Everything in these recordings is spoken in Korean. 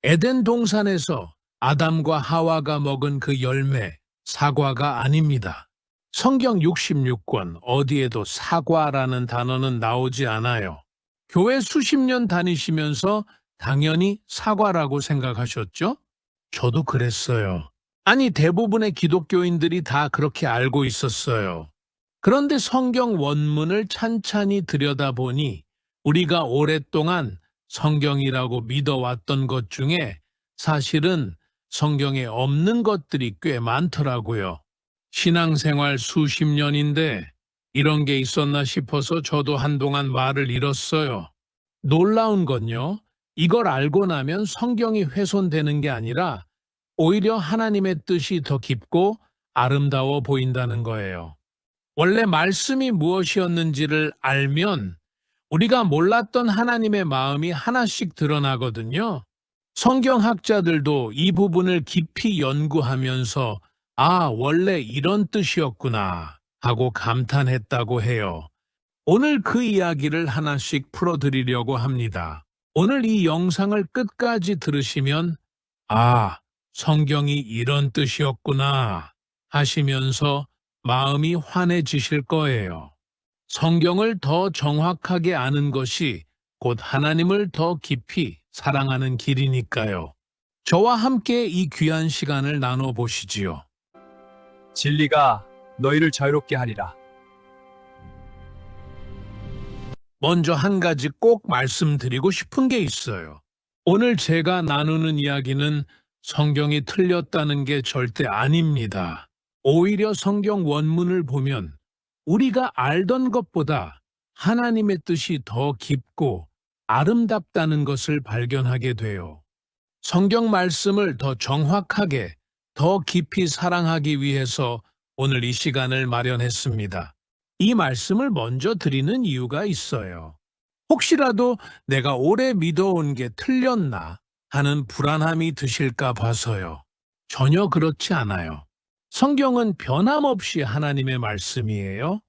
에덴 동산에서 아담과 하와가 먹은 그 열매, 사과가 아닙니다. 성경 66권 어디에도 사과라는 단어는 나오지 않아요. 교회 수십 년 다니시면서 당연히 사과라고 생각하셨죠? 저도 그랬어요. 아니, 대부분의 기독교인들이 다 그렇게 알고 있었어요. 그런데 성경 원문을 찬찬히 들여다보니 우리가 오랫동안 성경이라고 믿어왔던 것 중에 사실은 성경에 없는 것들이 꽤 많더라고요. 신앙생활 수십 년인데 이런 게 있었나 싶어서 저도 한동안 말을 잃었어요. 놀라운 건요, 이걸 알고 나면 성경이 훼손되는 게 아니라 오히려 하나님의 뜻이 더 깊고 아름다워 보인다는 거예요. 원래 말씀이 무엇이었는지를 알면 우리가 몰랐던 하나님의 마음이 하나씩 드러나거든요. 성경학자들도 이 부분을 깊이 연구하면서 아, 원래 이런 뜻이었구나 하고 감탄했다고 해요. 오늘 그 이야기를 하나씩 풀어드리려고 합니다. 오늘 이 영상을 끝까지 들으시면 아, 성경이 이런 뜻이었구나 하시면서 마음이 환해지실 거예요. 성경을 더 정확하게 아는 것이 곧 하나님을 더 깊이 사랑하는 길이니까요. 저와 함께 이 귀한 시간을 나눠보시지요. 진리가 너희를 자유롭게 하리라. 먼저 한 가지 꼭 말씀드리고 싶은 게 있어요. 오늘 제가 나누는 이야기는 성경이 틀렸다는 게 절대 아닙니다. 오히려 성경 원문을 보면 우리가 알던 것보다 하나님의 뜻이 더 깊고 아름답다는 것을 발견하게 돼요. 성경 말씀을 더 정확하게, 더 깊이 사랑하기 위해서 오늘 이 시간을 마련했습니다. 이 말씀을 먼저 드리는 이유가 있어요. 혹시라도 내가 오래 믿어온 게 틀렸나 하는 불안함이 드실까 봐서요. 전혀 그렇지 않아요. 성경은 변함없이 하나님의 말씀이에요.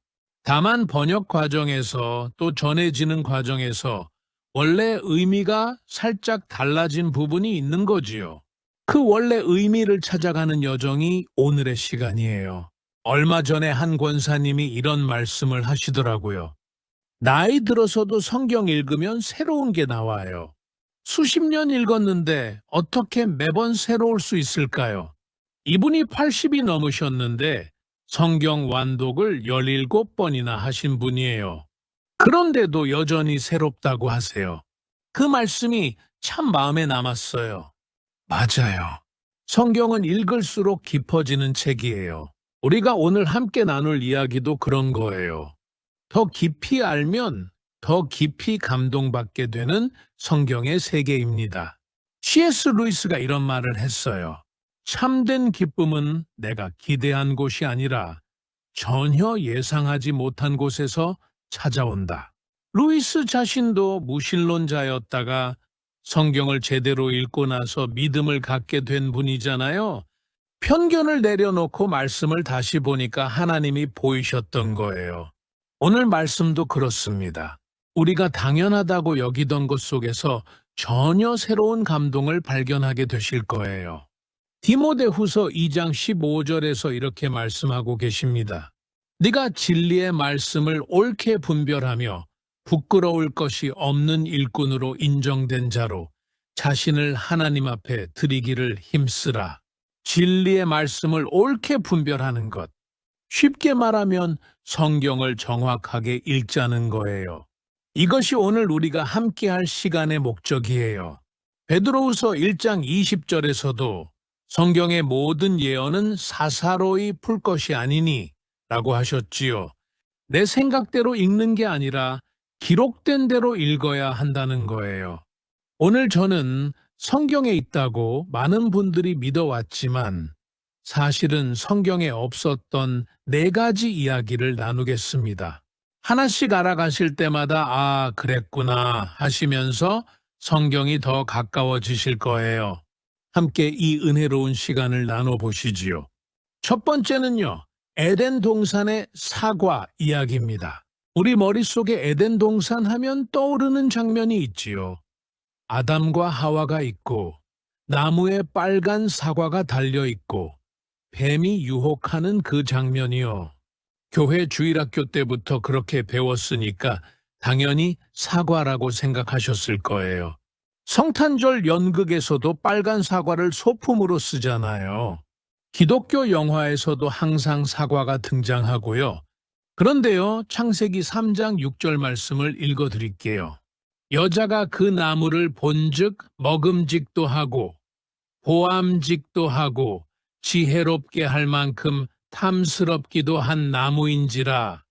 다만 번역 과정에서 또 전해지는 과정에서 원래 의미가 살짝 달라진 부분이 있는 거지요. 그 원래 의미를 찾아가는 여정이 오늘의 시간이에요. 얼마 전에 한 권사님이 이런 말씀을 하시더라고요. 나이 들어서도 성경 읽으면 새로운 게 나와요. 수십 년 읽었는데 어떻게 매번 새로울 수 있을까요? 이분이 80이 넘으셨는데 성경 완독을 17번이나 하신 분이에요. 그런데도 여전히 새롭다고 하세요. 그 말씀이 참 마음에 남았어요. 맞아요. 성경은 읽을수록 깊어지는 책이에요. 우리가 오늘 함께 나눌 이야기도 그런 거예요. 더 깊이 알면 더 깊이 감동받게 되는 성경의 세계입니다. C.S. 루이스가 이런 말을 했어요. 참된 기쁨은 내가 기대한 곳이 아니라 전혀 예상하지 못한 곳에서 찾아온다. 루이스 자신도 무신론자였다가 성경을 제대로 읽고 나서 믿음을 갖게 된 분이잖아요. 편견을 내려놓고 말씀을 다시 보니까 하나님이 보이셨던 거예요. 오늘 말씀도 그렇습니다. 우리가 당연하다고 여기던 것 속에서 전혀 새로운 감동을 발견하게 되실 거예요. 디모데후서 2장 15절에서 이렇게 말씀하고 계십니다. 네가 진리의 말씀을 옳게 분별하며 부끄러울 것이 없는 일꾼으로 인정된 자로 자신을 하나님 앞에 드리기를 힘쓰라. 진리의 말씀을 옳게 분별하는 것. 쉽게 말하면 성경을 정확하게 읽자는 거예요. 이것이 오늘 우리가 함께할 시간의 목적이에요. 베드로후서 1장 20절에서도 성경의 모든 예언은 사사로이 풀 것이 아니니 라고 하셨지요. 내 생각대로 읽는 게 아니라 기록된 대로 읽어야 한다는 거예요. 오늘 저는 성경에 있다고 많은 분들이 믿어왔지만 사실은 성경에 없었던 4가지 이야기를 나누겠습니다. 하나씩 알아가실 때마다 아, 그랬구나 하시면서 성경이 더 가까워지실 거예요. 함께 이 은혜로운 시간을 나눠보시지요. 첫 번째는요, 에덴 동산의 사과 이야기입니다. 우리 머릿속에 에덴 동산 하면 떠오르는 장면이 있지요. 아담과 하와가 있고 나무에 빨간 사과가 달려 있고 뱀이 유혹하는 그 장면이요. 교회 주일학교 때부터 그렇게 배웠으니까 당연히 사과라고 생각하셨을 거예요. 성탄절 연극에서도 빨간 사과를 소품으로 쓰잖아요. 기독교 영화에서도 항상 사과가 등장하고요. 그런데요, 창세기 3장 6절 말씀을 읽어 드릴게요. 여자가 그 나무를 본즉 먹음직도 하고 보암직도 하고 지혜롭게 할 만큼 탐스럽기도 한 나무인지라.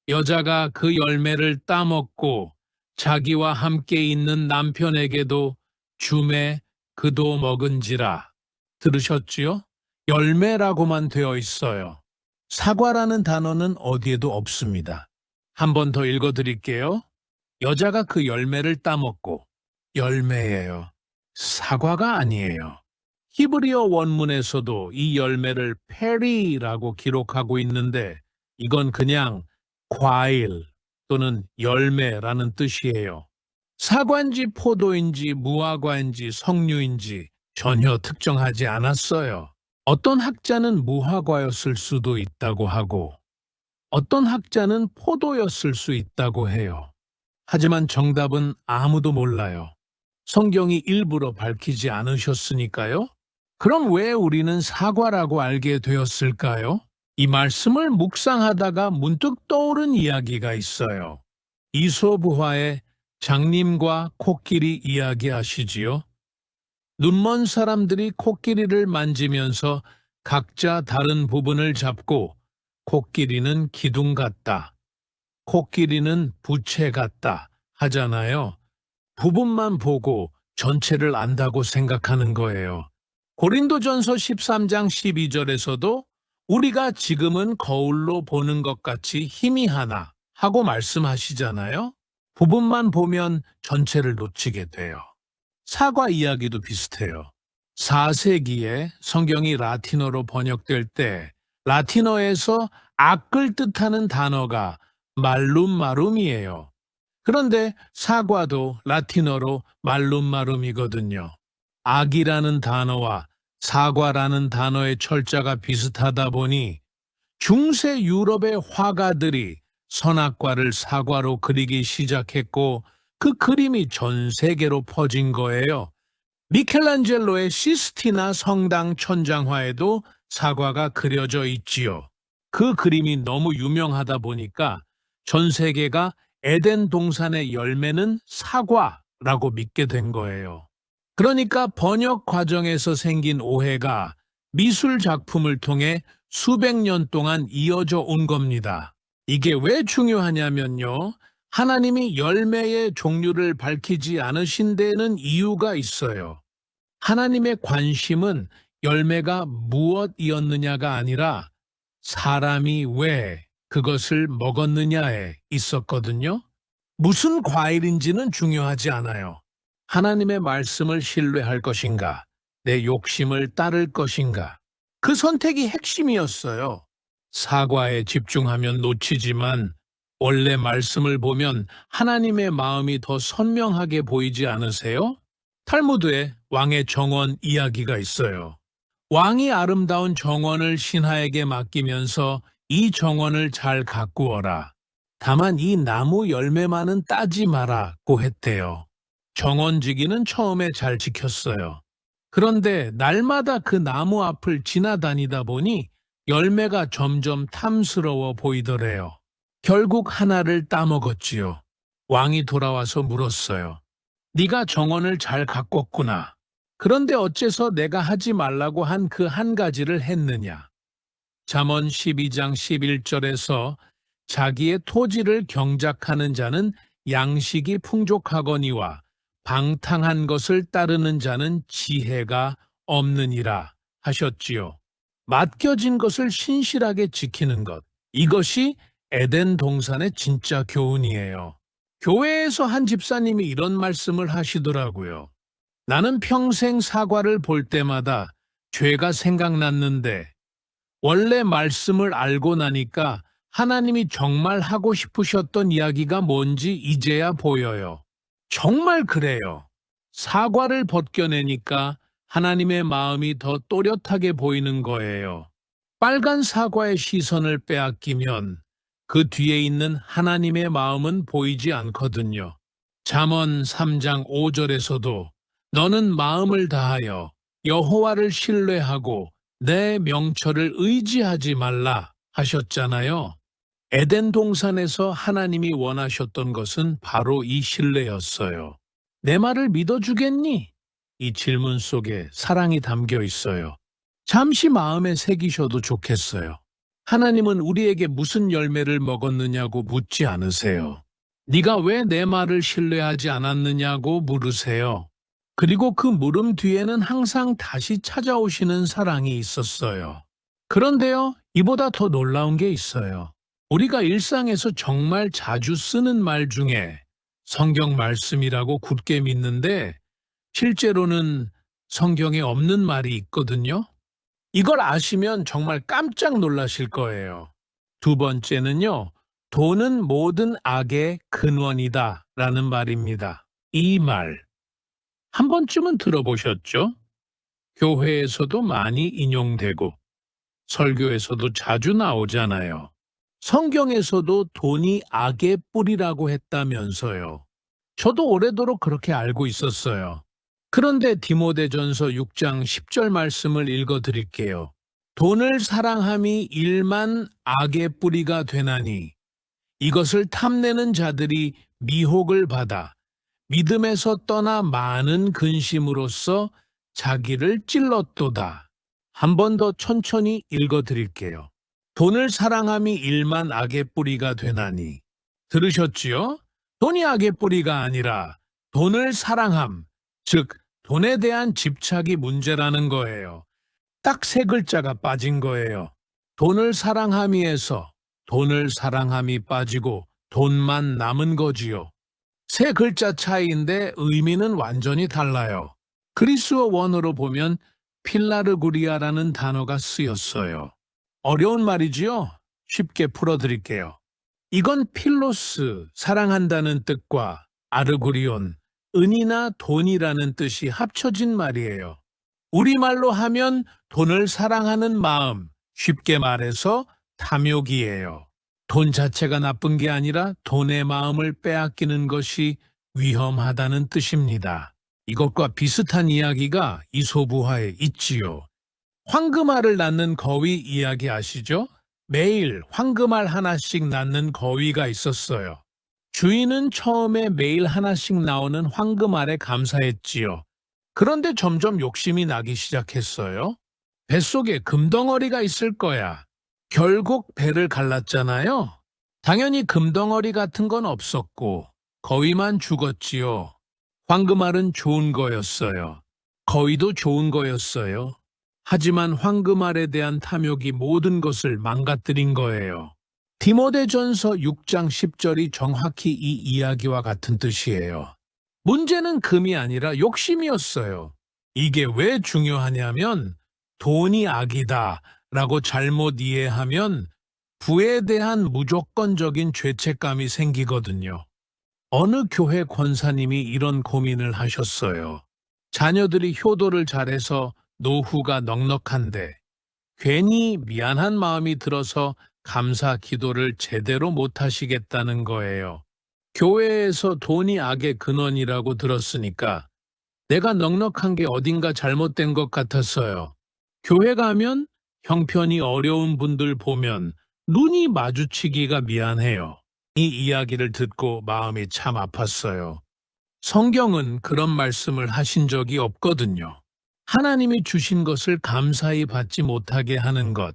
여자가 그 열매를 따먹고 자기와 함께 있는 남편에게도 주매 그도 먹은지라. 들으셨지요? 열매라고만 되어 있어요. 사과라는 단어는 어디에도 없습니다. 한 번 더 읽어 드릴게요. 여자가 그 열매를 따먹고, 열매예요. 사과가 아니에요. 히브리어 원문에서도 이 열매를 페리라고 기록하고 있는데 이건 그냥 과일 또는 열매라는 뜻이에요. 사과인지 포도인지 무화과인지 석류인지 전혀 특정하지 않았어요. 어떤 학자는 무화과였을 수도 있다고 하고 어떤 학자는 포도였을 수 있다고 해요. 하지만 정답은 아무도 몰라요. 성경이 일부러 밝히지 않으셨으니까요. 그럼 왜 우리는 사과라고 알게 되었을까요? 이 말씀을 묵상하다가 문득 떠오른 이야기가 있어요. 이솝우화의 장님과 코끼리 이야기 아시지요? 눈먼 사람들이 코끼리를 만지면서 각자 다른 부분을 잡고 코끼리는 기둥 같다, 코끼리는 부채 같다 하잖아요. 부분만 보고 전체를 안다고 생각하는 거예요. 고린도전서 13장 12절에서도 우리가 지금은 거울로 보는 것 같이 희미하나 하고 말씀하시잖아요. 부분만 보면 전체를 놓치게 돼요. 사과 이야기도 비슷해요. 4세기에 성경이 라틴어로 번역될 때 라틴어에서 악을 뜻하는 단어가 말룸마룸이에요. 그런데 사과도 라틴어로 말룸마룸이거든요. 악이라는 단어와 사과라는 단어의 철자가 비슷하다 보니 중세 유럽의 화가들이 선악과를 사과로 그리기 시작했고 그 그림이 전 세계로 퍼진 거예요. 미켈란젤로의 시스티나 성당 천장화에도 사과가 그려져 있지요. 그 그림이 너무 유명하다 보니까 전 세계가 에덴 동산의 열매는 사과라고 믿게 된 거예요. 그러니까 번역 과정에서 생긴 오해가 미술 작품을 통해 수백 년 동안 이어져 온 겁니다. 이게 왜 중요하냐면요. 하나님이 열매의 종류를 밝히지 않으신 데에는 이유가 있어요. 하나님의 관심은 열매가 무엇이었느냐가 아니라 사람이 왜 그것을 먹었느냐에 있었거든요. 무슨 과일인지는 중요하지 않아요. 하나님의 말씀을 신뢰할 것인가, 내 욕심을 따를 것인가. 그 선택이 핵심이었어요. 사과에 집중하면 놓치지만 원래 말씀을 보면 하나님의 마음이 더 선명하게 보이지 않으세요? 탈무드에 왕의 정원 이야기가 있어요. 왕이 아름다운 정원을 신하에게 맡기면서 이 정원을 잘 가꾸어라. 다만 이 나무 열매만은 따지 마라고 했대요. 정원지기는 처음에 잘 지켰어요. 그런데 날마다 그 나무 앞을 지나다니다 보니 열매가 점점 탐스러워 보이더래요. 결국 하나를 따먹었지요. 왕이 돌아와서 물었어요. 네가 정원을 잘 가꿨구나. 그런데 어째서 내가 하지 말라고 한 그 한 가지를 했느냐? 잠언 12장 11절에서 자기의 토지를 경작하는 자는 양식이 풍족하거니와 방탕한 것을 따르는 자는 지혜가 없느니라 하셨지요. 맡겨진 것을 신실하게 지키는 것. 이것이 에덴 동산의 진짜 교훈이에요. 교회에서 한 집사님이 이런 말씀을 하시더라고요. 나는 평생 사과를 볼 때마다 죄가 생각났는데 원래 말씀을 알고 나니까 하나님이 정말 하고 싶으셨던 이야기가 뭔지 이제야 보여요. 정말 그래요. 사과를 벗겨내니까 하나님의 마음이 더 또렷하게 보이는 거예요. 빨간 사과의 시선을 빼앗기면 그 뒤에 있는 하나님의 마음은 보이지 않거든요. 잠언 3장 5절에서도 너는 마음을 다하여 여호와를 신뢰하고 내 명철을 의지하지 말라 하셨잖아요. 에덴 동산에서 하나님이 원하셨던 것은 바로 이 신뢰였어요. 내 말을 믿어주겠니? 이 질문 속에 사랑이 담겨 있어요. 잠시 마음에 새기셔도 좋겠어요. 하나님은 우리에게 무슨 열매를 먹었느냐고 묻지 않으세요. 네가 왜 내 말을 신뢰하지 않았느냐고 물으세요. 그리고 그 물음 뒤에는 항상 다시 찾아오시는 사랑이 있었어요. 그런데요, 이보다 더 놀라운 게 있어요. 우리가 일상에서 정말 자주 쓰는 말 중에 성경 말씀이라고 굳게 믿는데 실제로는 성경에 없는 말이 있거든요. 이걸 아시면 정말 깜짝 놀라실 거예요. 두 번째는요, 돈은 모든 악의 근원이다 라는 말입니다. 이 말, 한 번쯤은 들어보셨죠? 교회에서도 많이 인용되고, 설교에서도 자주 나오잖아요. 성경에서도 돈이 악의 뿌리라고 했다면서요. 저도 오래도록 그렇게 알고 있었어요. 그런데 디모데전서 6장 10절 말씀을 읽어 드릴게요. 돈을 사랑함이 일만 악의 뿌리가 되나니 이것을 탐내는 자들이 미혹을 받아 믿음에서 떠나 많은 근심으로써 자기를 찔렀도다. 한 번 더 천천히 읽어 드릴게요. 돈을 사랑함이 일만 악의 뿌리가 되나니. 들으셨지요? 돈이 악의 뿌리가 아니라 돈을 사랑함, 즉 돈에 대한 집착이 문제라는 거예요. 딱 세 글자가 빠진 거예요. 돈을 사랑함이에서 돈을 사랑함이 빠지고 돈만 남은 거지요. 세 글자 차이인데 의미는 완전히 달라요. 그리스어 원어로 보면 필라르구리아라는 단어가 쓰였어요. 어려운 말이지요? 쉽게 풀어드릴게요. 이건 필로스, 사랑한다는 뜻과 아르구리온, 은이나 돈이라는 뜻이 합쳐진 말이에요. 우리말로 하면 돈을 사랑하는 마음, 쉽게 말해서 탐욕이에요. 돈 자체가 나쁜 게 아니라 돈의 마음을 빼앗기는 것이 위험하다는 뜻입니다. 이것과 비슷한 이야기가 이솝우화에 있지요. 황금알을 낳는 거위 이야기 아시죠? 매일 황금알 하나씩 낳는 거위가 있었어요. 주인은 처음에 매일 하나씩 나오는 황금알에 감사했지요. 그런데 점점 욕심이 나기 시작했어요. 뱃속에 금덩어리가 있을 거야. 결국 배를 갈랐잖아요. 당연히 금덩어리 같은 건 없었고 거위만 죽었지요. 황금알은 좋은 거였어요. 거위도 좋은 거였어요. 하지만 황금알에 대한 탐욕이 모든 것을 망가뜨린 거예요. 디모데전서 6장 10절이 정확히 이 이야기와 같은 뜻이에요. 문제는 금이 아니라 욕심이었어요. 이게 왜 중요하냐면 돈이 악이다 라고 잘못 이해하면 부에 대한 무조건적인 죄책감이 생기거든요. 어느 교회 권사님이 이런 고민을 하셨어요. 자녀들이 효도를 잘해서 노후가 넉넉한데 괜히 미안한 마음이 들어서 감사 기도를 제대로 못 하시겠다는 거예요. 교회에서 돈이 악의 근원이라고 들었으니까 내가 넉넉한 게 어딘가 잘못된 것 같았어요. 교회 가면 형편이 어려운 분들 보면 눈이 마주치기가 미안해요. 이 이야기를 듣고 마음이 참 아팠어요. 성경은 그런 말씀을 하신 적이 없거든요. 하나님이 주신 것을 감사히 받지 못하게 하는 것.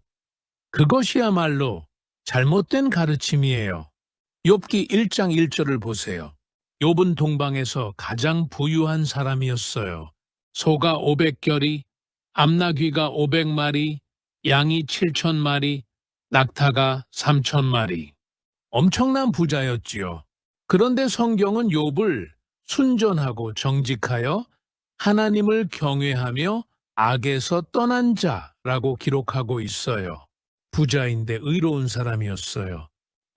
그것이야말로 잘못된 가르침이에요. 욥기 1장 1절을 보세요. 욥은 동방에서 가장 부유한 사람이었어요. 소가 500결이, 암나귀가 500마리, 양이 7,000마리, 낙타가 3,000마리. 엄청난 부자였지요. 그런데 성경은 욥을 순전하고 정직하여 하나님을 경외하며 악에서 떠난 자라고 기록하고 있어요. 부자인데 의로운 사람이었어요.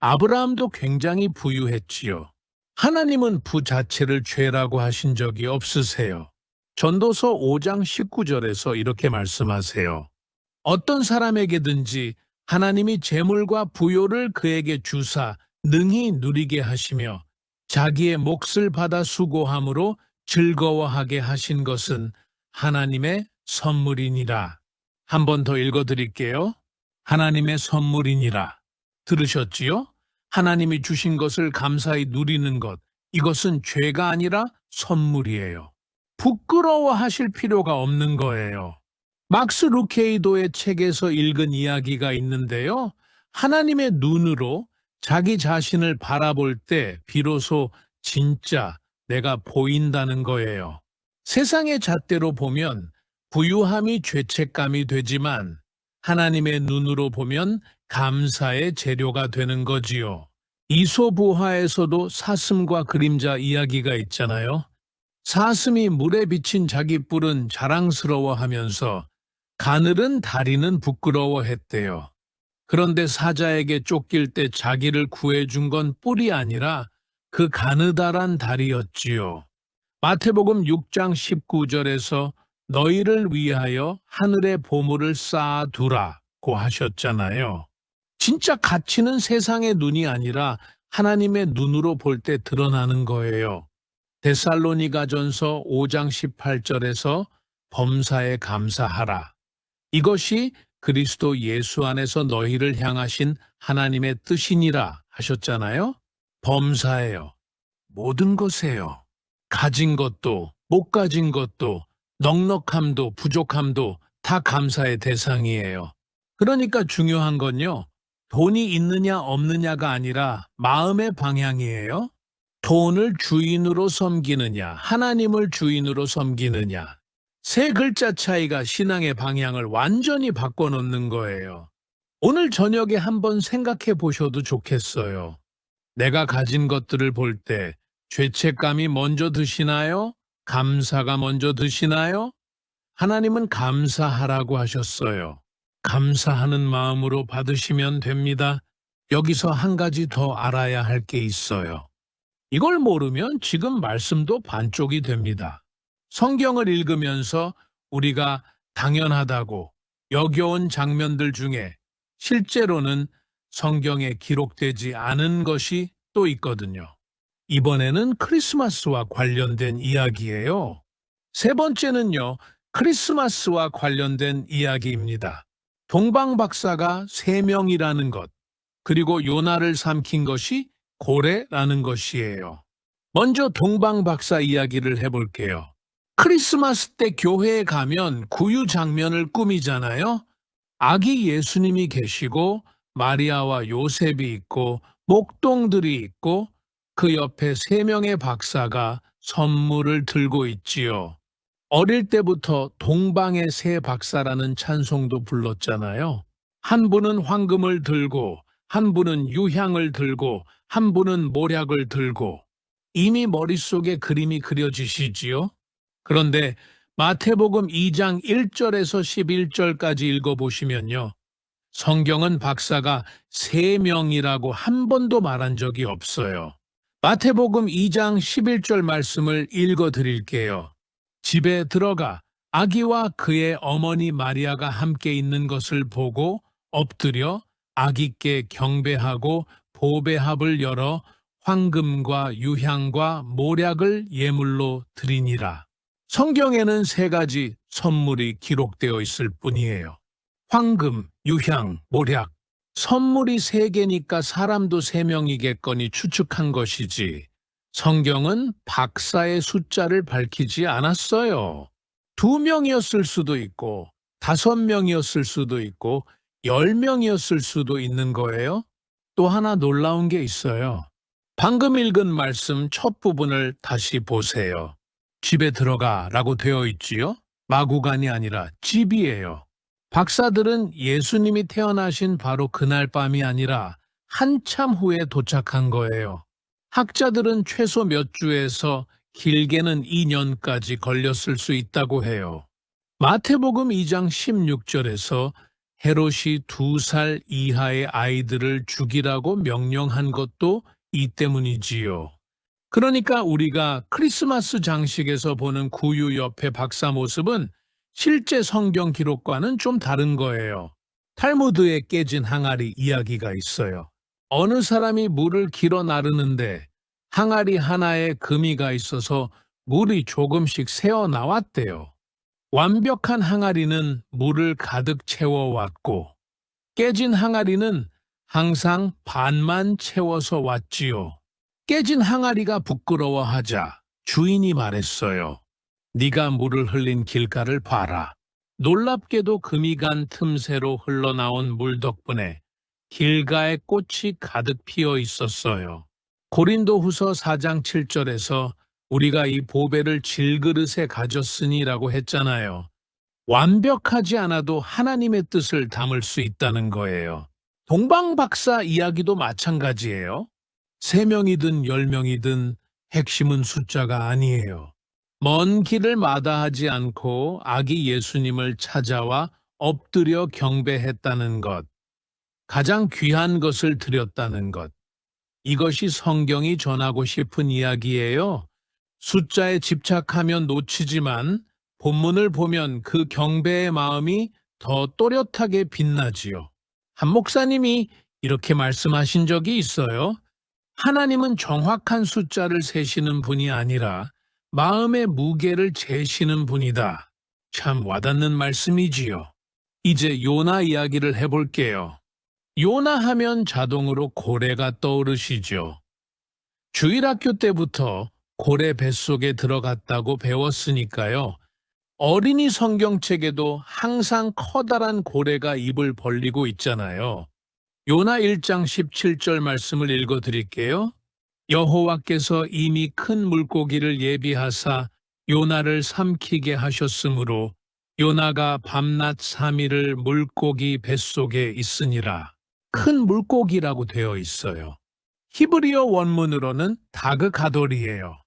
아브라함도 굉장히 부유했지요. 하나님은 부 자체를 죄라고 하신 적이 없으세요. 전도서 5장 19절에서 이렇게 말씀하세요. 어떤 사람에게든지 하나님이 재물과 부요를 그에게 주사 능히 누리게 하시며 자기의 몫을 받아 수고함으로 즐거워하게 하신 것은 하나님의 선물이니라. 한 번 더 읽어드릴게요. 하나님의 선물이니라. 들으셨지요? 하나님이 주신 것을 감사히 누리는 것, 이것은 죄가 아니라 선물이에요. 부끄러워하실 필요가 없는 거예요. 막스 루케이도의 책에서 읽은 이야기가 있는데요. 하나님의 눈으로 자기 자신을 바라볼 때 비로소 진짜 내가 보인다는 거예요. 세상의 잣대로 보면 부유함이 죄책감이 되지만 하나님의 눈으로 보면 감사의 재료가 되는 거지요. 이솝우화에서도 사슴과 그림자 이야기가 있잖아요. 사슴이 물에 비친 자기 뿔은 자랑스러워하면서 가늘은 다리는 부끄러워했대요. 그런데 사자에게 쫓길 때 자기를 구해준 건 뿔이 아니라 그 가느다란 다리였지요. 마태복음 6장 19절에서 너희를 위하여 하늘의 보물을 쌓아두라고 하셨잖아요. 진짜 가치는 세상의 눈이 아니라 하나님의 눈으로 볼 때 드러나는 거예요. 데살로니가전서 5장 18절에서 범사에 감사하라. 이것이 그리스도 예수 안에서 너희를 향하신 하나님의 뜻이니라 하셨잖아요. 범사예요. 모든 것에요. 가진 것도 못 가진 것도 넉넉함도 부족함도 다 감사의 대상이에요. 그러니까 중요한 건요. 돈이 있느냐 없느냐가 아니라 마음의 방향이에요. 돈을 주인으로 섬기느냐, 하나님을 주인으로 섬기느냐. 세 글자 차이가 신앙의 방향을 완전히 바꿔놓는 거예요. 오늘 저녁에 한번 생각해 보셔도 좋겠어요. 내가 가진 것들을 볼 때 죄책감이 먼저 드시나요? 감사가 먼저 드시나요? 하나님은 감사하라고 하셨어요. 감사하는 마음으로 받으시면 됩니다. 여기서 한 가지 더 알아야 할 게 있어요. 이걸 모르면 지금 말씀도 반쪽이 됩니다. 성경을 읽으면서 우리가 당연하다고 여겨온 장면들 중에 실제로는 성경에 기록되지 않은 것이 또 있거든요. 이번에는 크리스마스와 관련된 이야기예요. 세 번째는요, 크리스마스와 관련된 이야기입니다. 동방박사가 3명이라는 것, 그리고 요나를 삼킨 것이 고래라는 것이에요. 먼저 동방박사 이야기를 해볼게요. 크리스마스 때 교회에 가면 구유 장면을 꾸미잖아요. 아기 예수님이 계시고 마리아와 요셉이 있고 목동들이 있고 그 옆에 3명의 박사가 선물을 들고 있지요. 어릴 때부터 동방의 세 박사라는 찬송도 불렀잖아요. 한 분은 황금을 들고, 한 분은 유향을 들고, 한 분은 모략을 들고. 이미 머릿속에 그림이 그려지시지요? 그런데 마태복음 2장 1절에서 11절까지 읽어보시면요. 성경은 박사가 3명이라고 한 번도 말한 적이 없어요. 마태복음 2장 11절 말씀을 읽어드릴게요. 집에 들어가 아기와 그의 어머니 마리아가 함께 있는 것을 보고 엎드려 아기께 경배하고 보배합을 열어 황금과 유향과 모략을 예물로 드리니라. 성경에는 3가지 선물이 기록되어 있을 뿐이에요. 황금, 유향, 모략. 선물이 3개니까 사람도 3명이겠거니 추측한 것이지. 성경은 박사의 숫자를 밝히지 않았어요. 2명이었을 수도 있고, 5명이었을 수도 있고, 10명이었을 수도 있는 거예요. 또 하나 놀라운 게 있어요. 방금 읽은 말씀 첫 부분을 다시 보세요. 집에 들어가 라고 되어 있지요? 마구간이 아니라 집이에요. 박사들은 예수님이 태어나신 바로 그날 밤이 아니라 한참 후에 도착한 거예요. 학자들은 최소 몇 주에서 길게는 2년까지 걸렸을 수 있다고 해요. 마태복음 2장 16절에서 헤롯이 2살 이하의 아이들을 죽이라고 명령한 것도 이 때문이지요. 그러니까 우리가 크리스마스 장식에서 보는 구유 옆에 박사 모습은 실제 성경 기록과는 좀 다른 거예요. 탈무드에 깨진 항아리 이야기가 있어요. 어느 사람이 물을 길어 나르는데 항아리 하나에 금이가 있어서 물이 조금씩 새어 나왔대요. 완벽한 항아리는 물을 가득 채워왔고 깨진 항아리는 항상 반만 채워서 왔지요. 깨진 항아리가 부끄러워하자 주인이 말했어요. 네가 물을 흘린 길가를 봐라. 놀랍게도 금이 간 틈새로 흘러나온 물 덕분에 길가에 꽃이 가득 피어 있었어요. 고린도후서 4장 7절에서 우리가 이 보배를 질그릇에 가졌으니라고 했잖아요. 완벽하지 않아도 하나님의 뜻을 담을 수 있다는 거예요. 동방박사 이야기도 마찬가지예요. 3명이든 10명이든 핵심은 숫자가 아니에요. 먼 길을 마다하지 않고 아기 예수님을 찾아와 엎드려 경배했다는 것, 가장 귀한 것을 드렸다는 것. 이것이 성경이 전하고 싶은 이야기예요. 숫자에 집착하면 놓치지만 본문을 보면 그 경배의 마음이 더 또렷하게 빛나지요. 한 목사님이 이렇게 말씀하신 적이 있어요. 하나님은 정확한 숫자를 세시는 분이 아니라 마음의 무게를 재시는 분이다. 참 와닿는 말씀이지요. 이제 요나 이야기를 해볼게요. 요나 하면 자동으로 고래가 떠오르시죠. 주일학교 때부터 고래 뱃속에 들어갔다고 배웠으니까요. 어린이 성경책에도 항상 커다란 고래가 입을 벌리고 있잖아요. 요나 1장 17절 말씀을 읽어드릴게요. 여호와께서 이미 큰 물고기를 예비하사 요나를 삼키게 하셨으므로 요나가 밤낮 3일을 물고기 뱃속에 있으니라. 큰 물고기라고 되어 있어요. 히브리어 원문으로는 다그가돌이에요.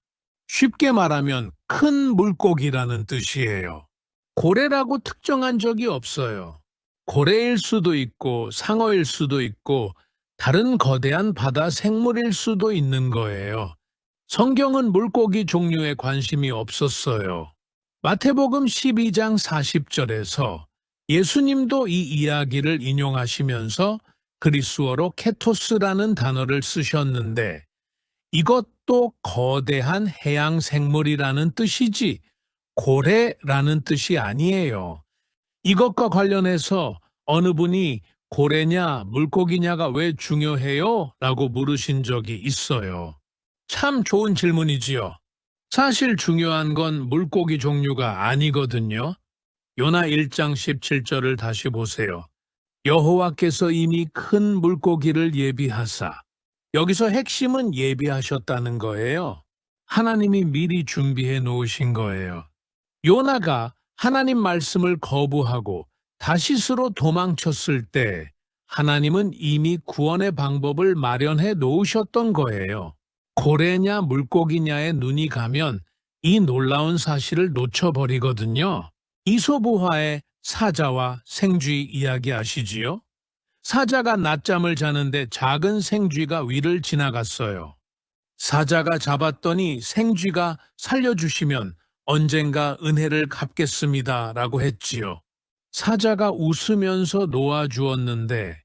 쉽게 말하면 큰 물고기라는 뜻이에요. 고래라고 특정한 적이 없어요. 고래일 수도 있고 상어일 수도 있고 다른 거대한 바다 생물일 수도 있는 거예요. 성경은 물고기 종류에 관심이 없었어요. 마태복음 12장 40절에서 예수님도 이 이야기를 인용하시면서 그리스어로 케토스라는 단어를 쓰셨는데 이것도 거대한 해양 생물이라는 뜻이지 고래라는 뜻이 아니에요. 이것과 관련해서 어느 분이 고래냐 물고기냐가 왜 중요해요? 라고 물으신 적이 있어요. 참 좋은 질문이지요. 사실 중요한 건 물고기 종류가 아니거든요. 요나 1장 17절을 다시 보세요. 여호와께서 이미 큰 물고기를 예비하사. 여기서 핵심은 예비하셨다는 거예요. 하나님이 미리 준비해 놓으신 거예요. 요나가 하나님 말씀을 거부하고 다시스로 도망쳤을 때 하나님은 이미 구원의 방법을 마련해 놓으셨던 거예요. 고래냐 물고기냐에 눈이 가면 이 놀라운 사실을 놓쳐버리거든요. 이솝우화의 사자와 생쥐 이야기 아시지요? 사자가 낮잠을 자는데 작은 생쥐가 위를 지나갔어요. 사자가 잡았더니 생쥐가 살려주시면 언젠가 은혜를 갚겠습니다 라고 했지요. 사자가 웃으면서 놓아주었는데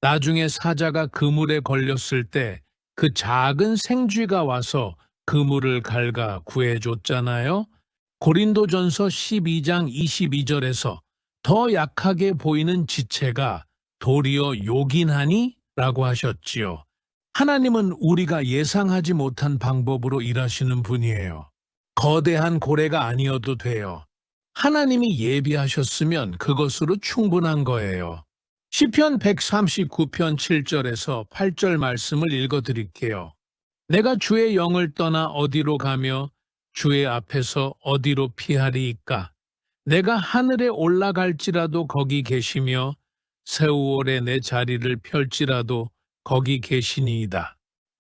나중에 사자가 그물에 걸렸을 때 그 작은 생쥐가 와서 그물을 갉아 구해줬잖아요. 고린도전서 12장 22절에서 더 약하게 보이는 지체가 도리어 요긴하니? 라고 하셨지요. 하나님은 우리가 예상하지 못한 방법으로 일하시는 분이에요. 거대한 고래가 아니어도 돼요. 하나님이 예비하셨으면 그것으로 충분한 거예요. 시편 139편 7절에서 8절 말씀을 읽어드릴게요. 내가 주의 영을 떠나 어디로 가며 주의 앞에서 어디로 피하리이까? 내가 하늘에 올라갈지라도 거기 계시며 세우올에 내 자리를 펼지라도 거기 계시니이다.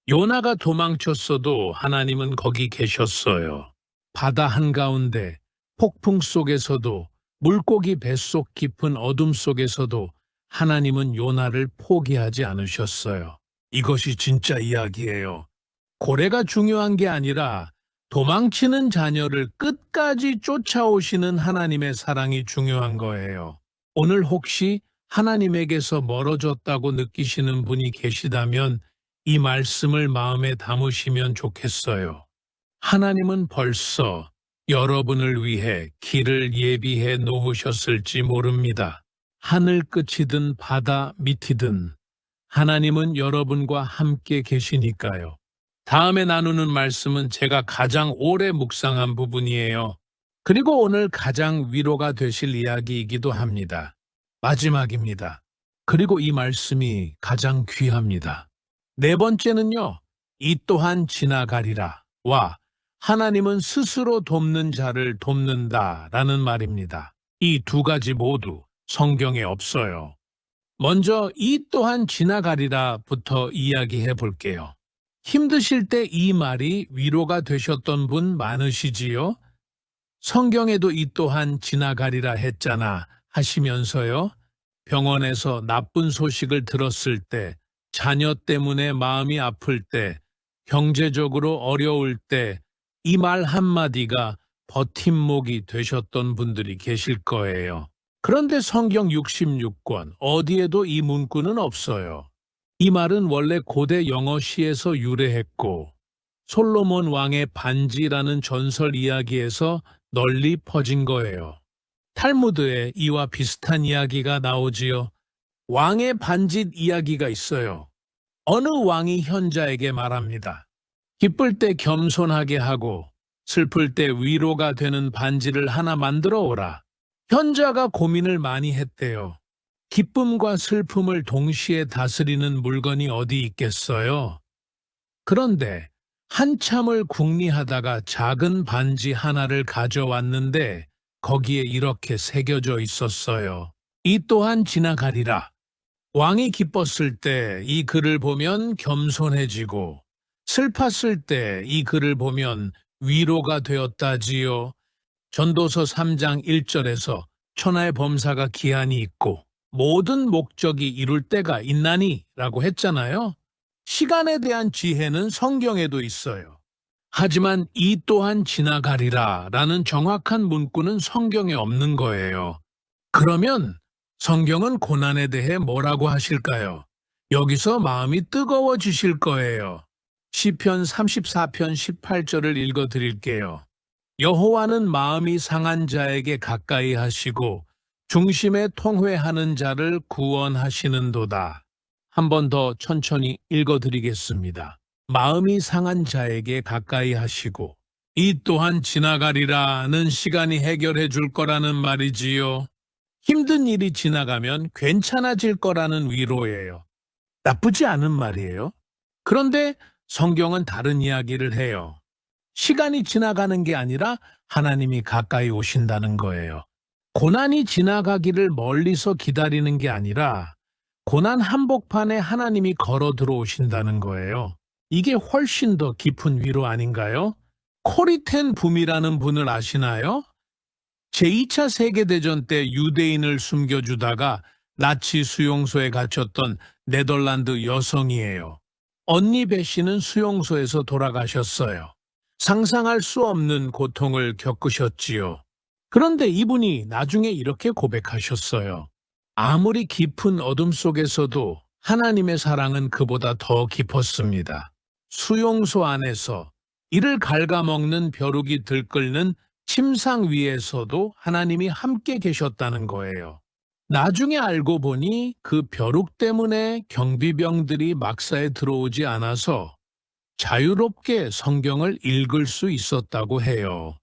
요나가 도망쳤어도 하나님은 거기 계셨어요. 바다 한가운데, 폭풍 속에서도, 물고기 뱃속 깊은 어둠 속에서도 하나님은 요나를 포기하지 않으셨어요. 이것이 진짜 이야기예요. 고래가 중요한 게 아니라 도망치는 자녀를 끝까지 쫓아오시는 하나님의 사랑이 중요한 거예요. 오늘 혹시 하나님에게서 멀어졌다고 느끼시는 분이 계시다면 이 말씀을 마음에 담으시면 좋겠어요. 하나님은 벌써 여러분을 위해 길을 예비해 놓으셨을지 모릅니다. 하늘 끝이든 바다 밑이든 하나님은 여러분과 함께 계시니까요. 다음에 나누는 말씀은 제가 가장 오래 묵상한 부분이에요. 그리고 오늘 가장 위로가 되실 이야기이기도 합니다. 마지막입니다. 그리고 이 말씀이 가장 귀합니다. 네 번째는요, 이 또한 지나가리라. 와, 하나님은 스스로 돕는 자를 돕는다 라는 말입니다. 이 두 가지 모두 성경에 없어요. 먼저 이 또한 지나가리라부터 이야기해 볼게요. 힘드실 때 이 말이 위로가 되셨던 분 많으시지요? 성경에도 이 또한 지나가리라 했잖아 하시면서요. 병원에서 나쁜 소식을 들었을 때, 자녀 때문에 마음이 아플 때, 경제적으로 어려울 때, 이 말 한마디가 버팀목이 되셨던 분들이 계실 거예요. 그런데 성경 66권 어디에도 이 문구는 없어요. 이 말은 원래 고대 영어 시에서 유래했고 솔로몬 왕의 반지라는 전설 이야기에서 널리 퍼진 거예요. 탈무드에 이와 비슷한 이야기가 나오지요. 왕의 반지 이야기가 있어요. 어느 왕이 현자에게 말합니다. 기쁠 때 겸손하게 하고 슬플 때 위로가 되는 반지를 하나 만들어 오라. 현자가 고민을 많이 했대요. 기쁨과 슬픔을 동시에 다스리는 물건이 어디 있겠어요? 그런데 한참을 궁리하다가 작은 반지 하나를 가져왔는데 거기에 이렇게 새겨져 있었어요. 이 또한 지나가리라. 왕이 기뻤을 때 이 글을 보면 겸손해지고 슬펐을 때 이 글을 보면 위로가 되었다지요. 전도서 3장 1절에서 천하의 범사가 기한이 있고 모든 목적이 이룰 때가 있나니 라고 했잖아요. 시간에 대한 지혜는 성경에도 있어요. 하지만 이 또한 지나가리라 라는 정확한 문구는 성경에 없는 거예요. 그러면 성경은 고난에 대해 뭐라고 하실까요? 여기서 마음이 뜨거워지실 거예요. 시편 34편 18절을 읽어 드릴게요. 여호와는 마음이 상한 자에게 가까이 하시고 중심에 통회하는 자를 구원하시는도다. 한 번 더 천천히 읽어 드리겠습니다. 마음이 상한 자에게 가까이 하시고 이 또한 지나가리라는 시간이 해결해 줄 거라는 말이지요. 힘든 일이 지나가면 괜찮아질 거라는 위로예요. 나쁘지 않은 말이에요. 그런데 성경은 다른 이야기를 해요. 시간이 지나가는 게 아니라 하나님이 가까이 오신다는 거예요. 고난이 지나가기를 멀리서 기다리는 게 아니라 고난 한복판에 하나님이 걸어 들어오신다는 거예요. 이게 훨씬 더 깊은 위로 아닌가요? 코리텐 붐이라는 분을 아시나요? 제2차 세계대전 때 유대인을 숨겨주다가 나치 수용소에 갇혔던 네덜란드 여성이에요. 언니 배 씨는 수용소에서 돌아가셨어요. 상상할 수 없는 고통을 겪으셨지요. 그런데 이분이 나중에 이렇게 고백하셨어요. 아무리 깊은 어둠 속에서도 하나님의 사랑은 그보다 더 깊었습니다. 수용소 안에서 이를 갉아먹는 벼룩이 들끓는 침상 위에서도 하나님이 함께 계셨다는 거예요. 나중에 알고 보니 그 벼룩 때문에 경비병들이 막사에 들어오지 않아서 자유롭게 성경을 읽을 수 있었다고 해요.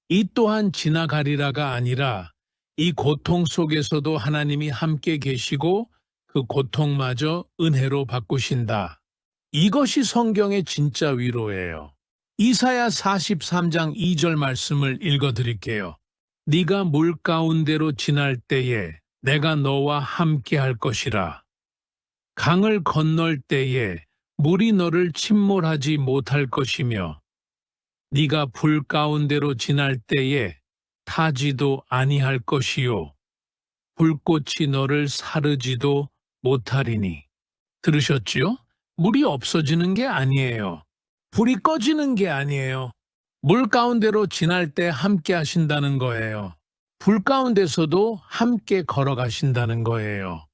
이 또한 지나가리라가 아니라 이 고통 속에서도 하나님이 함께 계시고 그 고통마저 은혜로 바꾸신다. 이것이 성경의 진짜 위로예요. 이사야 43장 2절 말씀을 읽어드릴게요. 네가 물 가운데로 지날 때에 내가 너와 함께 할 것이라. 강을 건널 때에 물이 너를 침몰하지 못할 것이며 네가 불 가운데로 지날 때에 타지도 아니할 것이요 불꽃이 너를 사르지도 못하리니. 들으셨지요? 물이 없어지는 게 아니에요. 불이 꺼지는 게 아니에요. 물 가운데로 지날 때 함께 하신다는 거예요. 불 가운데서도 함께 걸어가신다는 거예요.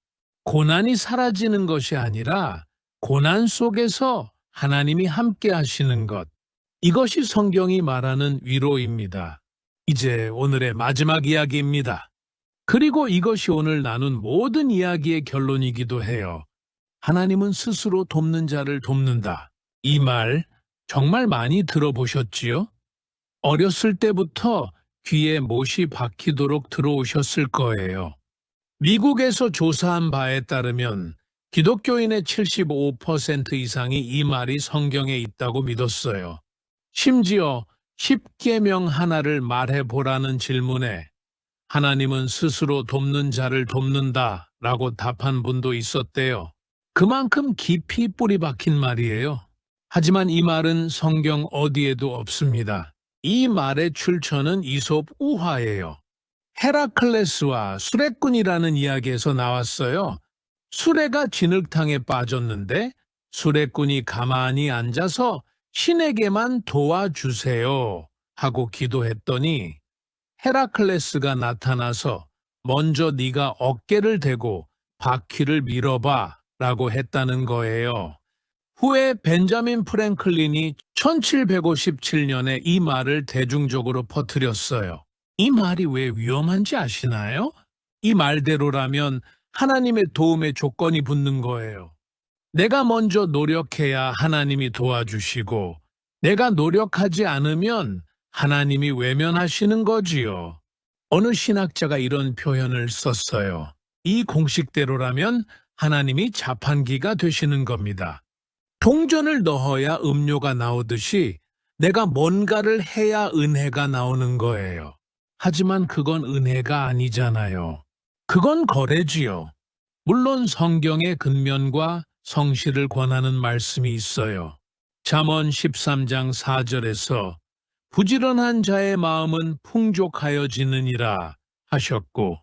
고난이 사라지는 것이 아니라 고난 속에서 하나님이 함께 하시는 것. 이것이 성경이 말하는 위로입니다. 이제 오늘의 마지막 이야기입니다. 그리고 이것이 오늘 나눈 모든 이야기의 결론이기도 해요. 하나님은 스스로 돕는 자를 돕는다. 이 말 정말 많이 들어보셨지요? 어렸을 때부터 귀에 못이 박히도록 들어오셨을 거예요. 미국에서 조사한 바에 따르면 기독교인의 75% 이상이 이 말이 성경에 있다고 믿었어요. 심지어 10계명 하나를 말해보라는 질문에 하나님은 스스로 돕는 자를 돕는다 라고 답한 분도 있었대요. 그만큼 깊이 뿌리 박힌 말이에요. 하지만 이 말은 성경 어디에도 없습니다. 이 말의 출처는 이솝 우화예요. 헤라클레스와 수레꾼이라는 이야기에서 나왔어요. 수레가 진흙탕에 빠졌는데 수레꾼이 가만히 앉아서 신에게만 도와주세요 하고 기도했더니 헤라클레스가 나타나서 먼저 네가 어깨를 대고 바퀴를 밀어봐 라고 했다는 거예요. 후에 벤자민 프랭클린이 1757년에 이 말을 대중적으로 퍼뜨렸어요. 이 말이 왜 위험한지 아시나요? 이 말대로라면 하나님의 도움의 조건이 붙는 거예요. 내가 먼저 노력해야 하나님이 도와주시고 내가 노력하지 않으면 하나님이 외면하시는 거지요. 어느 신학자가 이런 표현을 썼어요. 이 공식대로라면 하나님이 자판기가 되시는 겁니다. 동전을 넣어야 음료가 나오듯이 내가 뭔가를 해야 은혜가 나오는 거예요. 하지만 그건 은혜가 아니잖아요. 그건 거래지요. 물론 성경의 근면과 성실을 권하는 말씀이 있어요. 잠언 13장 4절에서 부지런한 자의 마음은 풍족하여지느니라 하셨고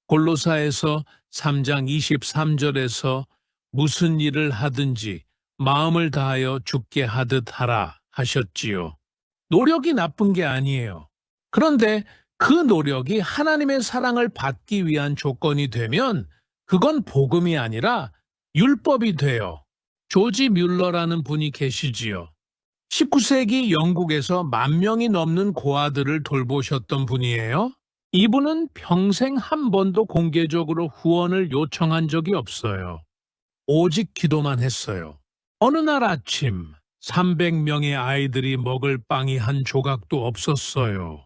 골로사에서 3장 23절에서 무슨 일을 하든지 마음을 다하여 죽게 하듯 하라 하셨지요. 노력이 나쁜 게 아니에요. 그런데 그 노력이 하나님의 사랑을 받기 위한 조건이 되면 그건 복음이 아니라 율법이 돼요. 조지 뮬러라는 분이 계시지요. 19세기 영국에서 10,000명이 넘는 고아들을 돌보셨던 분이에요. 이분은 평생 한 번도 공개적으로 후원을 요청한 적이 없어요. 오직 기도만 했어요. 어느 날 아침 300명의 아이들이 먹을 빵이 한 조각도 없었어요.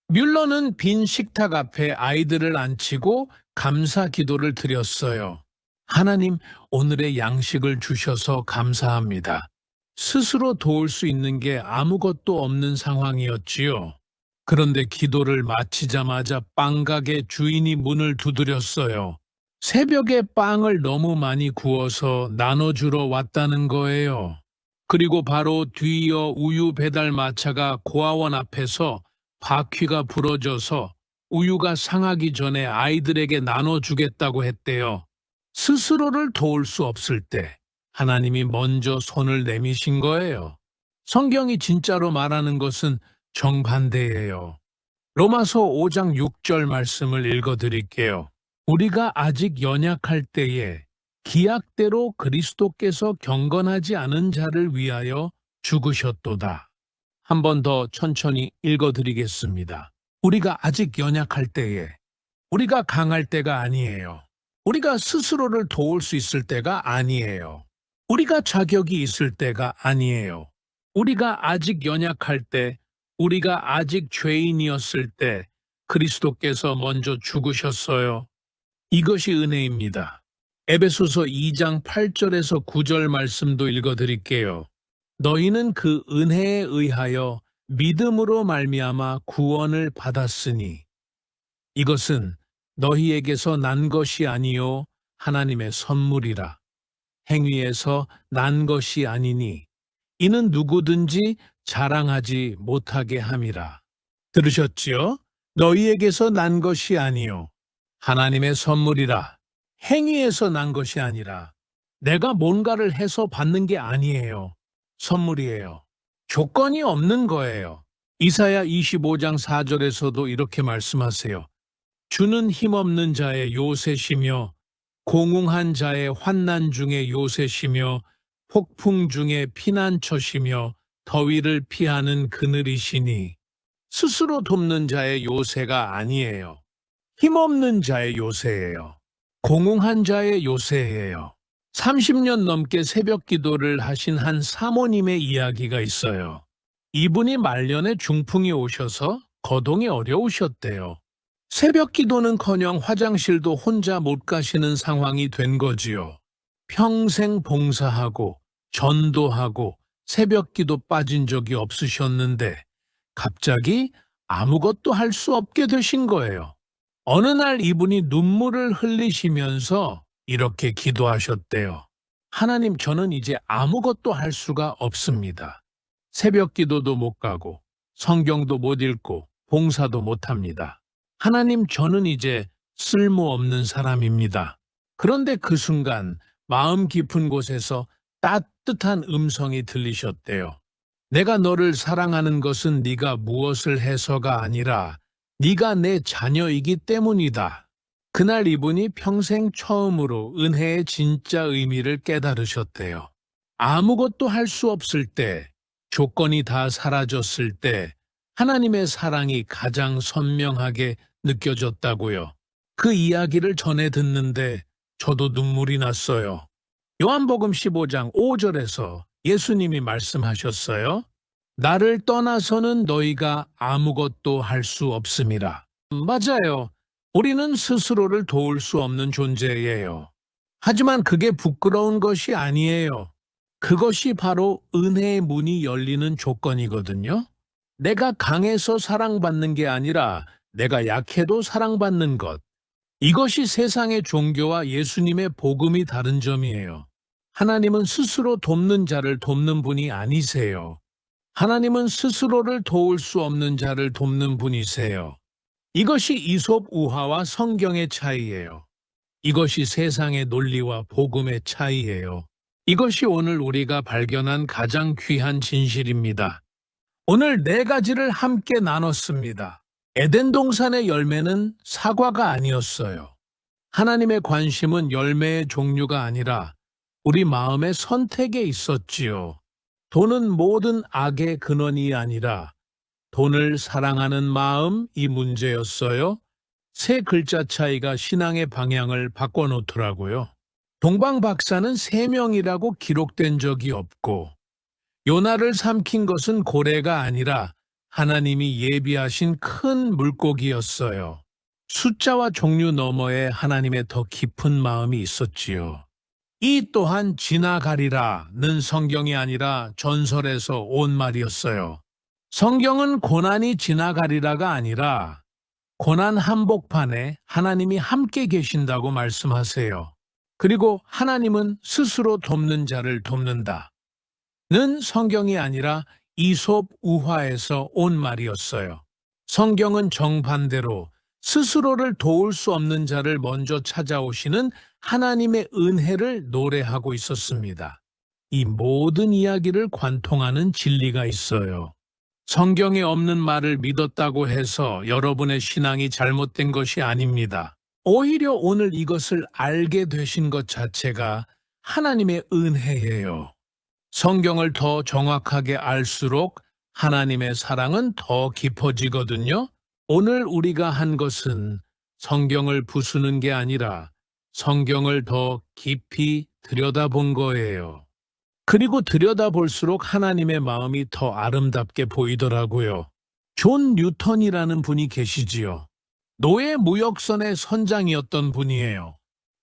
뮬러는 빈 식탁 앞에 아이들을 앉히고 감사 기도를 드렸어요. 하나님, 오늘의 양식을 주셔서 감사합니다. 스스로 도울 수 있는 게 아무것도 없는 상황이었지요. 그런데 기도를 마치자마자 빵가게 주인이 문을 두드렸어요. 새벽에 빵을 너무 많이 구워서 나눠주러 왔다는 거예요. 그리고 바로 뒤이어 우유 배달 마차가 고아원 앞에서 바퀴가 부러져서 우유가 상하기 전에 아이들에게 나눠주겠다고 했대요. 스스로를 도울 수 없을 때 하나님이 먼저 손을 내미신 거예요. 성경이 진짜로 말하는 것은 정반대예요. 로마서 5장 6절 말씀을 읽어드릴게요. 우리가 아직 연약할 때에 기약대로 그리스도께서 경건하지 않은 자를 위하여 죽으셨도다. 한 번 더 천천히 읽어드리겠습니다. 우리가 아직 연약할 때에, 우리가 강할 때가 아니에요. 우리가 스스로를 도울 수 있을 때가 아니에요. 우리가 자격이 있을 때가 아니에요. 우리가 아직 연약할 때, 우리가 아직 죄인이었을 때 그리스도께서 먼저 죽으셨어요. 이것이 은혜입니다. 에베소서 2장 8절에서 9절 말씀도 읽어드릴게요. 너희는 그 은혜에 의하여 믿음으로 말미암아 구원을 받았으니 이것은 너희에게서 난 것이 아니요 하나님의 선물이라. 행위에서 난 것이 아니니 이는 누구든지 자랑하지 못하게 함이라. 들으셨지요? 너희에게서 난 것이 아니요 하나님의 선물이라. 행위에서 난 것이 아니라 내가 뭔가를 해서 받는 게 아니에요. 선물이에요. 조건이 없는 거예요. 이사야 25장 4절에서도 이렇게 말씀하세요. 주는 힘없는 자의 요새시며 공웅한 자의 환난 중에 요새시며 폭풍 중에 피난처시며 더위를 피하는 그늘이시니 스스로 돕는 자의 요새가 아니에요. 힘없는 자의 요새예요. 공웅한 자의 요새예요. 30년 넘게 새벽 기도를 하신 한 사모님의 이야기가 있어요. 이분이 말년에 중풍이 오셔서 거동이 어려우셨대요. 새벽 기도는커녕 화장실도 혼자 못 가시는 상황이 된 거지요. 평생 봉사하고 전도하고 새벽 기도 빠진 적이 없으셨는데 갑자기 아무것도 할 수 없게 되신 거예요. 어느 날 이분이 눈물을 흘리시면서 이렇게 기도하셨대요. 하나님, 저는 이제 아무것도 할 수가 없습니다. 새벽 기도도 못 가고 성경도 못 읽고 봉사도 못 합니다. 하나님, 저는 이제 쓸모없는 사람입니다. 그런데 그 순간 마음 깊은 곳에서 따뜻한 음성이 들리셨대요. 내가 너를 사랑하는 것은 네가 무엇을 해서가 아니라 네가 내 자녀이기 때문이다. 그날 이분이 평생 처음으로 은혜의 진짜 의미를 깨달으셨대요. 아무것도 할 수 없을 때, 조건이 다 사라졌을 때 하나님의 사랑이 가장 선명하게 느껴졌다고요. 그 이야기를 전해 듣는데 저도 눈물이 났어요. 요한복음 15장 5절에서 예수님이 말씀하셨어요. 나를 떠나서는 너희가 아무것도 할 수 없음이라. 맞아요. 우리는 스스로를 도울 수 없는 존재예요. 하지만 그게 부끄러운 것이 아니에요. 그것이 바로 은혜의 문이 열리는 조건이거든요. 내가 강해서 사랑받는 게 아니라 내가 약해도 사랑받는 것. 이것이 세상의 종교와 예수님의 복음이 다른 점이에요. 하나님은 스스로 돕는 자를 돕는 분이 아니세요. 하나님은 스스로를 도울 수 없는 자를 돕는 분이세요. 이것이 이솝 우화와 성경의 차이예요. 이것이 세상의 논리와 복음의 차이예요. 이것이 오늘 우리가 발견한 가장 귀한 진실입니다. 오늘 네 가지를 함께 나눴습니다. 에덴 동산의 열매는 사과가 아니었어요. 하나님의 관심은 열매의 종류가 아니라 우리 마음의 선택에 있었지요. 돈은 모든 악의 근원이 아니라 돈을 사랑하는 마음이 문제였어요. 세 글자 차이가 신앙의 방향을 바꿔놓더라고요. 동방 박사는 세 명이라고 기록된 적이 없고 요나를 삼킨 것은 고래가 아니라 하나님이 예비하신 큰 물고기였어요. 숫자와 종류 너머에 하나님의 더 깊은 마음이 있었지요. 이 또한 지나가리라는 성경이 아니라 전설에서 온 말이었어요. 성경은 고난이 지나가리라가 아니라 고난 한복판에 하나님이 함께 계신다고 말씀하세요. 그리고 하나님은 스스로 돕는 자를 돕는다. 는 성경이 아니라 이솝 우화에서 온 말이었어요. 성경은 정반대로 스스로를 도울 수 없는 자를 먼저 찾아오시는 하나님의 은혜를 노래하고 있었습니다. 이 모든 이야기를 관통하는 진리가 있어요. 성경에 없는 말을 믿었다고 해서 여러분의 신앙이 잘못된 것이 아닙니다. 오히려 오늘 이것을 알게 되신 것 자체가 하나님의 은혜예요. 성경을 더 정확하게 알수록 하나님의 사랑은 더 깊어지거든요. 오늘 우리가 한 것은 성경을 부수는 게 아니라 성경을 더 깊이 들여다본 거예요. 그리고 들여다볼수록 하나님의 마음이 더 아름답게 보이더라고요. 존 뉴턴이라는 분이 계시지요. 노예 무역선의 선장이었던 분이에요.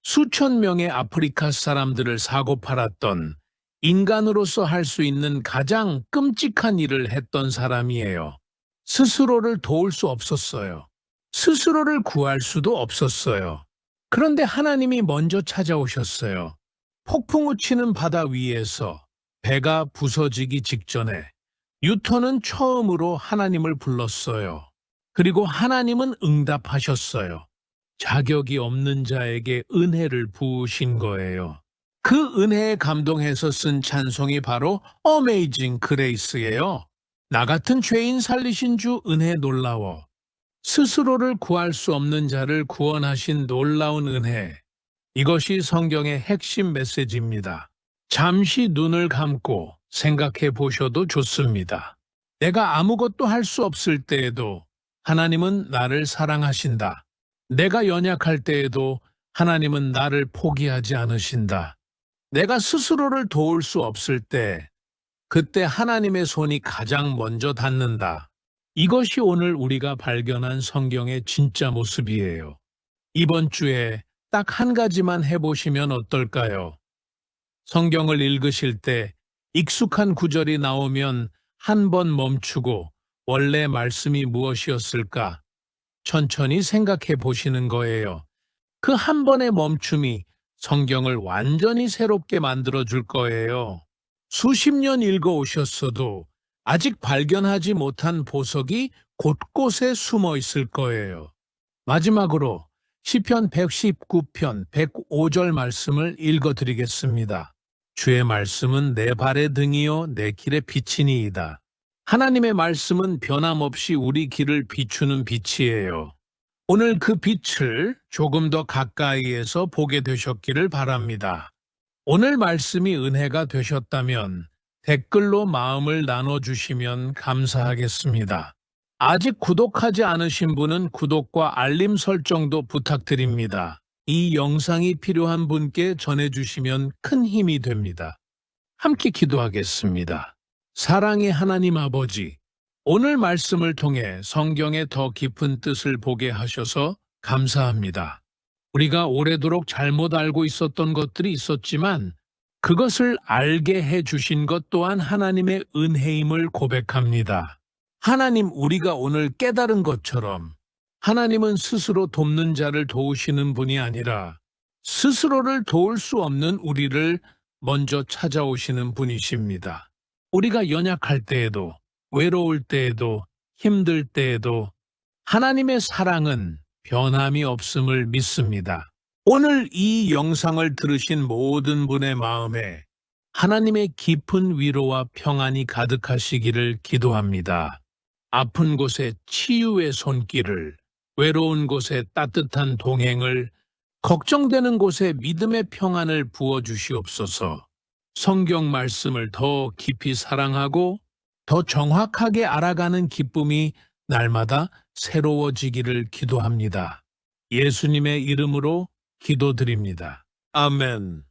수천 명의 아프리카 사람들을 사고 팔았던 인간으로서 할 수 있는 가장 끔찍한 일을 했던 사람이에요. 스스로를 도울 수 없었어요. 스스로를 구할 수도 없었어요. 그런데 하나님이 먼저 찾아오셨어요. 폭풍우 치는 바다 위에서 배가 부서지기 직전에 뉴턴은 처음으로 하나님을 불렀어요. 그리고 하나님은 응답하셨어요. 자격이 없는 자에게 은혜를 부으신 거예요. 그 은혜에 감동해서 쓴 찬송이 바로 Amazing Grace예요. 나 같은 죄인 살리신 주 은혜 놀라워. 스스로를 구할 수 없는 자를 구원하신 놀라운 은혜. 이것이 성경의 핵심 메시지입니다. 잠시 눈을 감고 생각해 보셔도 좋습니다. 내가 아무것도 할 수 없을 때에도 하나님은 나를 사랑하신다. 내가 연약할 때에도 하나님은 나를 포기하지 않으신다. 내가 스스로를 도울 수 없을 때, 그때 하나님의 손이 가장 먼저 닿는다. 이것이 오늘 우리가 발견한 성경의 진짜 모습이에요. 이번 주에 딱 한 가지만 해보시면 어떨까요? 성경을 읽으실 때 익숙한 구절이 나오면 한 번 멈추고 원래 말씀이 무엇이었을까? 천천히 생각해 보시는 거예요. 그 한 번의 멈춤이 성경을 완전히 새롭게 만들어 줄 거예요. 수십 년 읽어 오셨어도 아직 발견하지 못한 보석이 곳곳에 숨어 있을 거예요. 마지막으로 시편 119편 105절 말씀을 읽어 드리겠습니다. 주의 말씀은 내 발의 등이요 내 길의 빛이니이다. 하나님의 말씀은 변함없이 우리 길을 비추는 빛이에요. 오늘 그 빛을 조금 더 가까이에서 보게 되셨기를 바랍니다. 오늘 말씀이 은혜가 되셨다면 댓글로 마음을 나눠주시면 감사하겠습니다. 아직 구독하지 않으신 분은 구독과 알림 설정도 부탁드립니다. 이 영상이 필요한 분께 전해주시면 큰 힘이 됩니다. 함께 기도하겠습니다. 사랑의 하나님 아버지, 오늘 말씀을 통해 성경의 더 깊은 뜻을 보게 하셔서 감사합니다. 우리가 오래도록 잘못 알고 있었던 것들이 있었지만 그것을 알게 해 주신 것 또한 하나님의 은혜임을 고백합니다. 하나님, 우리가 오늘 깨달은 것처럼 하나님은 스스로 돕는 자를 도우시는 분이 아니라 스스로를 도울 수 없는 우리를 먼저 찾아오시는 분이십니다. 우리가 연약할 때에도, 외로울 때에도, 힘들 때에도 하나님의 사랑은 변함이 없음을 믿습니다. 오늘 이 영상을 들으신 모든 분의 마음에 하나님의 깊은 위로와 평안이 가득하시기를 기도합니다. 아픈 곳에 치유의 손길을, 외로운 곳에 따뜻한 동행을, 걱정되는 곳에 믿음의 평안을 부어주시옵소서. 성경 말씀을 더 깊이 사랑하고 더 정확하게 알아가는 기쁨이 날마다 새로워지기를 기도합니다. 예수님의 이름으로 기도드립니다. 아멘.